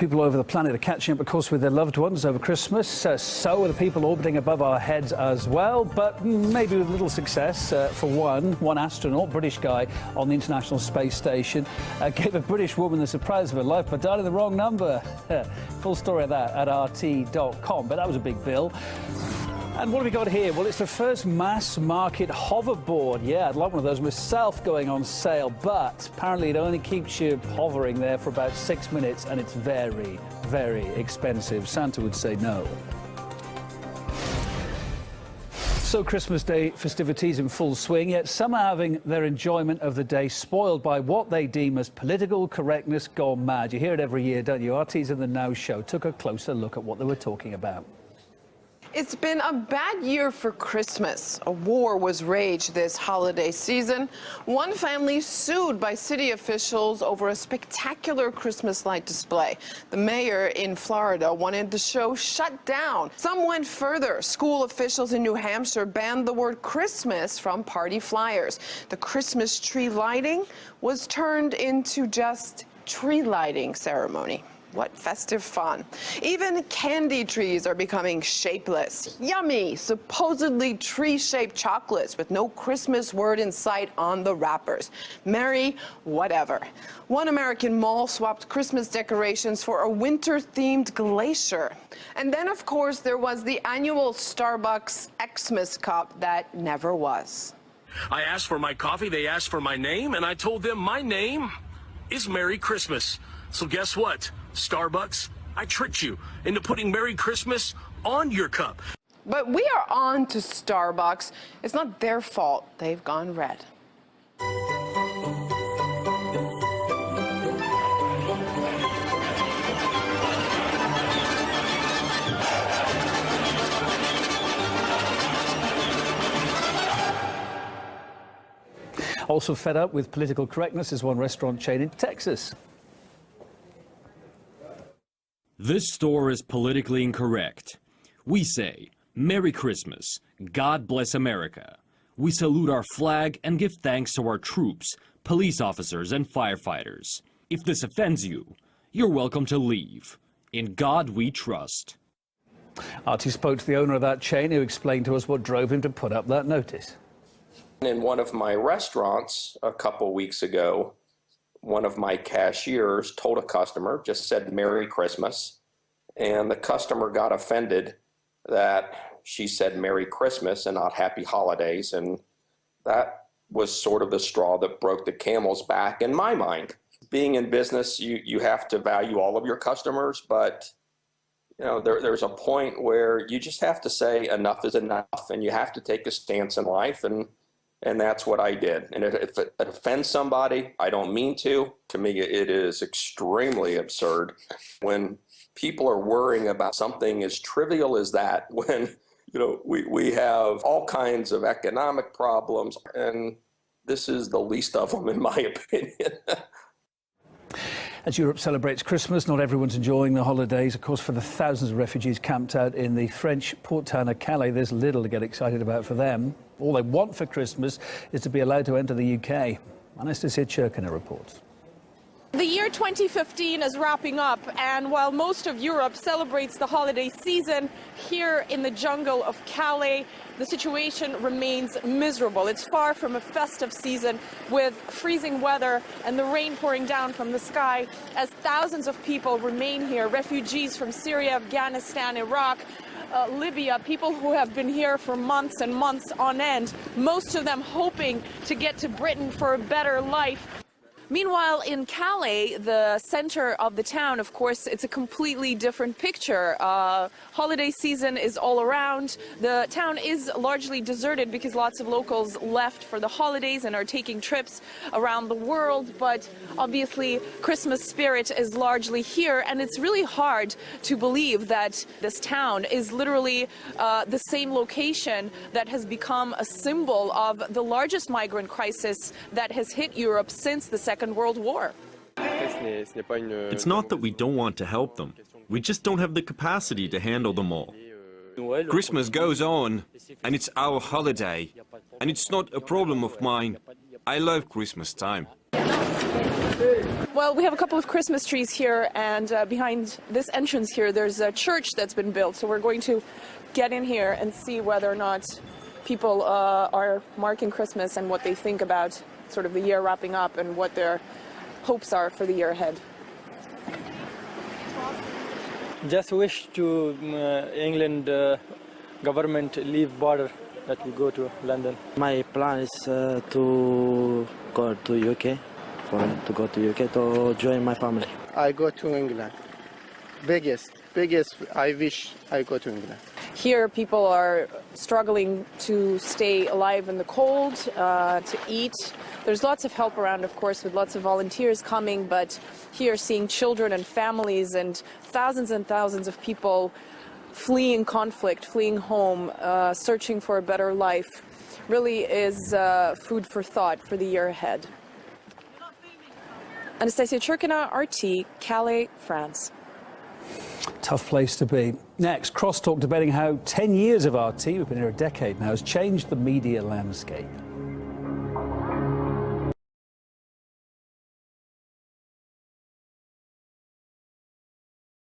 People all over the planet are catching up, of course, with their loved ones over Christmas. So are the people orbiting above our heads as well, but maybe with little success. For one astronaut, British guy on the International Space Station, gave a British woman the surprise of her life by dialing the wrong number. Full story of that at rt.com, but that was a big bill. And what have we got here? Well, it's the first mass market hoverboard. Yeah, I'd like one of those myself going on sale, but apparently it only keeps you hovering there for about 6 minutes, and it's very, very expensive. Santa would say no. So Christmas Day festivities in full swing, yet some are having their enjoyment of the day spoiled by what they deem as political correctness gone mad. You hear it every year, don't you? RT's In the Now show took a closer look at what they were talking about. It's been a bad year for Christmas. A war was raged this holiday season. One family sued by city officials over a spectacular Christmas light display. The mayor in Florida wanted the show shut down. Some went further. School officials in New Hampshire banned the word Christmas from party flyers. The Christmas tree lighting was turned into just tree lighting ceremony. What festive fun. Even candy trees are becoming shapeless. Yummy, supposedly tree-shaped chocolates with no Christmas word in sight on the wrappers. Merry whatever. One American mall swapped Christmas decorations for a winter-themed glacier. And then, of course, there was the annual Starbucks Xmas Cup that never was. I asked for my coffee, they asked for my name, and I told them my name is Merry Christmas. So guess what? Starbucks, I tricked you into putting Merry Christmas on your cup. But we are on to Starbucks. It's not their fault they've gone red. Also fed up with political correctness is one restaurant chain in Texas. This store is politically incorrect. We say, Merry Christmas, God bless America. We salute our flag and give thanks to our troops, police officers and firefighters. If this offends you, you're welcome to leave. In God we trust. RT spoke to the owner of that chain, who explained to us what drove him to put up that notice. In one of my restaurants a couple weeks ago, one of my cashiers told a customer, just said Merry Christmas, and the customer got offended that she said Merry Christmas and not Happy Holidays, and that was sort of the straw that broke the camel's back in my mind. Being in business, you have to value all of your customers, but you know, there's a point where you just have to say enough is enough, and you have to take a stance in life, and that's what I did. And if it offends somebody, I don't mean to. To me, it is extremely absurd when people are worrying about something as trivial as that, when, you know, we have all kinds of economic problems, and this is the least of them, in my opinion. As Europe celebrates Christmas, not everyone's enjoying the holidays. Of course, for the thousands of refugees camped out in the French port town of Calais, there's little to get excited about for them. All they want for Christmas is to be allowed to enter the UK. Anastasia Churkina reports. The year 2015 is wrapping up, and while most of Europe celebrates the holiday season, here in the jungle of Calais, the situation remains miserable. It's far from a festive season, with freezing weather and the rain pouring down from the sky as thousands of people remain here, refugees from Syria, Afghanistan, Iraq, Libya, people who have been here for months and months on end, most of them hoping to get to Britain for a better life. Meanwhile, in Calais, the center of the town, of course, it's a completely different picture. Holiday season is all around. The town is largely deserted because lots of locals left for the holidays and are taking trips around the world. But obviously, Christmas spirit is largely here, and it's really hard to believe that this town is literally the same location that has become a symbol of the largest migrant crisis that has hit Europe since the Second World War. It's not that we don't want to help them. We just don't have the capacity to handle them all. Christmas goes on, and it's our holiday, and it's not a problem of mine. I love Christmas time. Well, Well, we have a couple of Christmas trees here, and behind this entrance here, there's a church that's been built. So we're going to get in here and see whether or not people are marking Christmas and what they think about sort of the year wrapping up and what their hopes are for the year ahead. Just wish to England government leave border that we go to London. My plan is to go to UK, to go to UK to join my family. I go to England. Biggest, I wish I go to England. Here, people are struggling to stay alive in the cold, to eat. There's lots of help around, of course, with lots of volunteers coming, but here seeing children and families and thousands of people fleeing conflict, fleeing home, searching for a better life, really is food for thought for the year ahead. Anastasia Churkina, RT, Calais, France. Tough place to be. Next, Crosstalk debating how 10 years of RT, we've been here a decade now, has changed the media landscape.